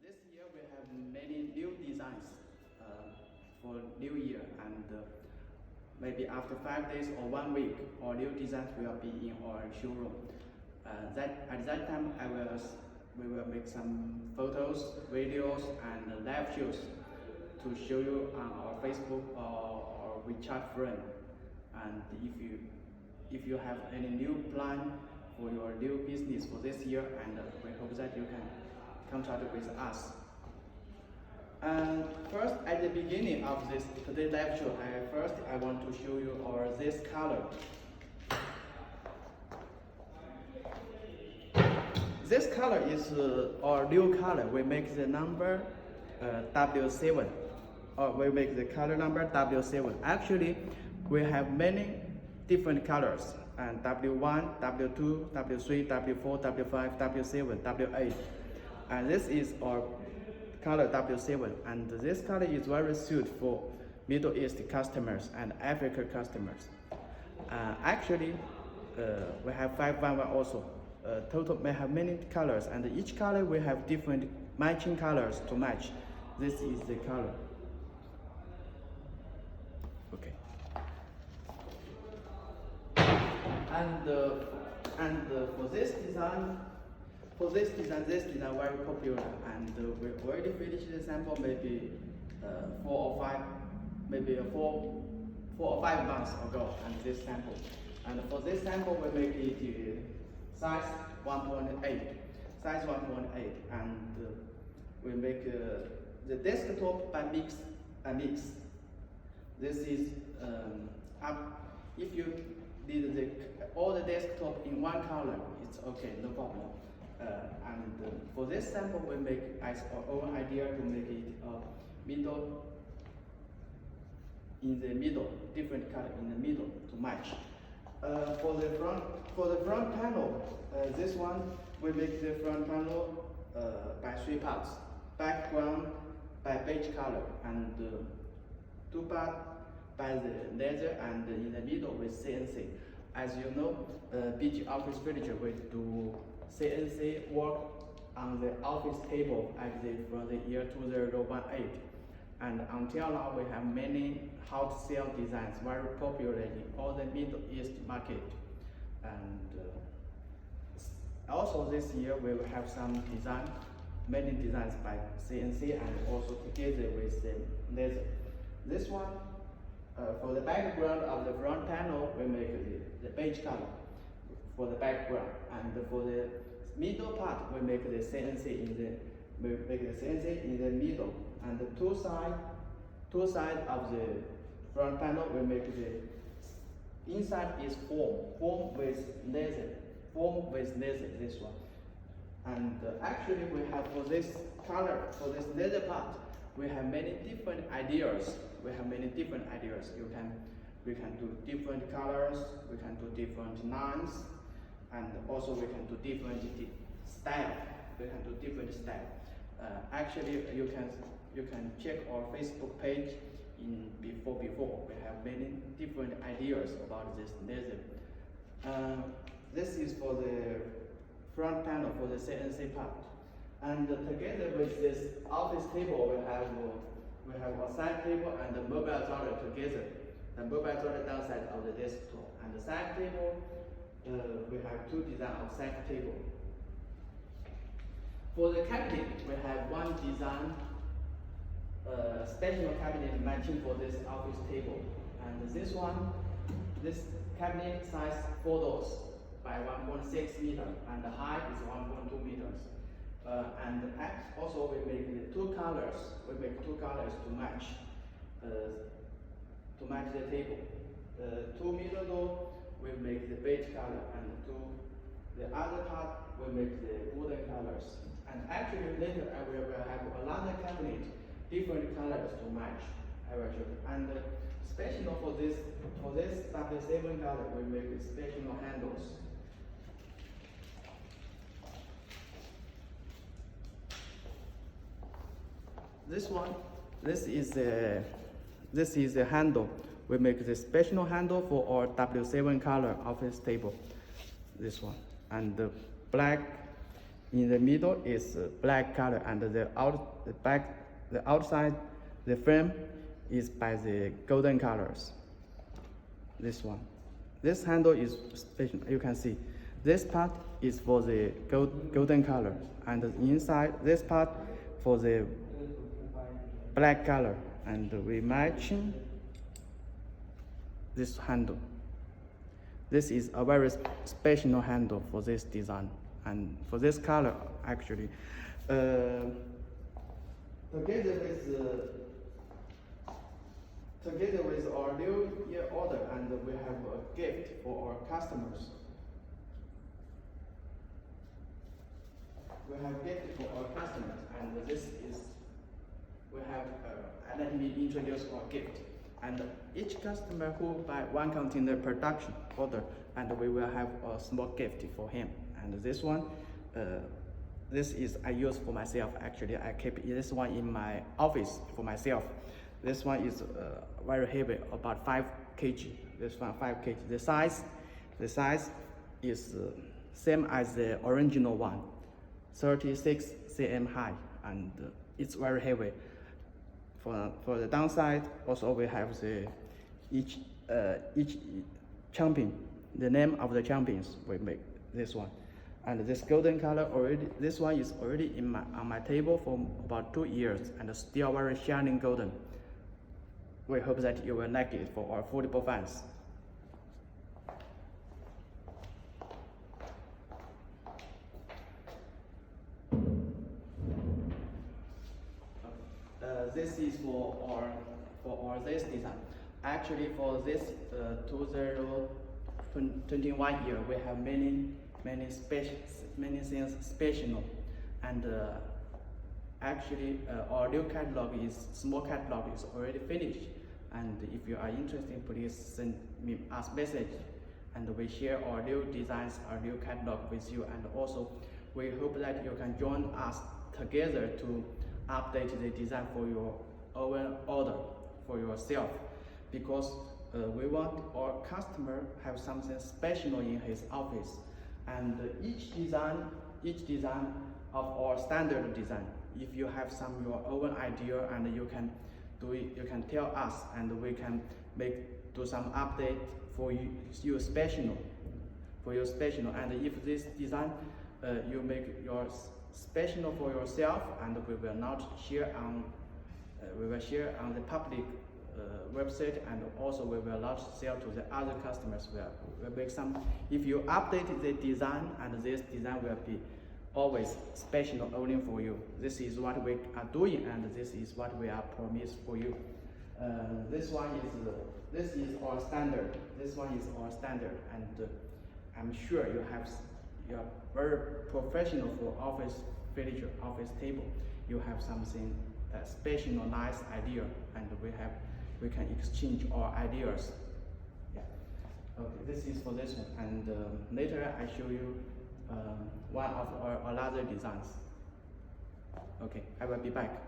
This year we have many new designs for New Year, and maybe after 5 days or 1 week, all new designs will be in our showroom. At that time, we will make some photos, videos, and live shows to show you on our Facebook or WeChat friend. And if you have any new plan for your new business for this year, and we hope that you can contact with us. And first, at the beginning of today's live show, I want to show you this color. This color is our new color. We make the number W7, or we make the color number W7. Actually, we have many different colors, and W1, W2, W3, W4, W5, W7, W8. And this is our color W7, and this color is very suited for Middle East customers and Africa customers. Actually, we have 511 also. Total may have many colors, and each color we have different matching colors to match. This is the color. Okay. And for this design, this design very popular, and we already finished the sample maybe 4 or 5 months ago. And this sample, and for this sample we make it size 1.8, and we make the desktop by mix. This is if you did all the desktop in one color, it's okay, no problem. And for this sample, we make as our own idea to make it in the middle, different color in the middle to match. For the front panel, this one we make the front panel by 3 parts: background by beige color, and 2 parts by the leather, and in the middle with CNC. As you know, BG Office Furniture will do CNC work on the office table actually from the year 2018. And until now, we have many hot sale designs very popular in all the Middle East market. And also this year, we will have some many designs by CNC, and also together with the leather. This one, for the background of the front panel, we make the beige color for the background, and for the middle part, we make the CNC in the middle, and the two side of the front panel, we make the inside is foam with leather, this one. And actually, we have for this color, for this leather part, we have many different ideas. We can do different colors, we can do different lines, and also we can do different style. Actually, you can check our Facebook page before. We have many different ideas about this leather. This is for the front panel for the CNC part. And together with this office table, we have a side table and a mobile toilet together. The mobile toilet downside of the desktop, and the side table, we have 2 designs of side table. For the cabinet, we have one design, special cabinet matching for this office table. And this cabinet size 4 doors by 1.6 meters, and the height is 1.2 meters. And also we make the 2 colors. We make 2 colors to match the table. 2 middle door we make the beige color, and the other part we make the wooden colors. And actually later I will have another cabinet, different colors to match. I will show you. And special for this W7 color, we make special handles. This is the handle. We make the special handle for our W7 color office table. This one, and the black In the middle is black color, and the outside, the frame is by the golden colors. This one. This handle is special. You can see this part is for the golden color, and the inside this part for the black color, and we matching this handle. This is a very special handle for this design and for this color actually. Together with our New Year order, and we have a gift for our customers. We have gift for our customers, and this is, we have, let me introduce our gift. And each customer who buy 1 container production order, and we will have a small gift for him. And this one, this is I use for myself actually. I keep this one in my office for myself. This one is very heavy, about 5 kg. This one 5 kg. The size is same as the original one, 36 cm high, and it's very heavy. For the downside, also we have the each champion, the name of the champions. We make this one, and this golden color already. This one is already on my table for about 2 years, and still very shining golden. We hope that you will like it for our football fans. This is for our this design. Actually, for this 2021 year, we have many things special, and actually our new small catalog is already finished. And if you are interested, please send me us message, and we share our new designs, our new catalog with you. And also, we hope that you can join us together to update the design for your own order for yourself, because we want our customer have something special in his office. And each design of our standard design, if you have your own idea and you can do it, you can tell us, and we can do some update for you special. And if this design you make yours special for yourself, and we will not share on the public website, and also we will not sell to the other customers. We'll make some. If you update the design, and this design will be always special only for you. This is what we are doing, and this is what we are promised for you. This is our standard. This one is our standard, and I'm sure you are very professional for office furniture, office table. You have something special, nice idea, and we can exchange our ideas. Yeah. Okay, this is for this one, and later I show you one of our other designs. Okay, I will be back.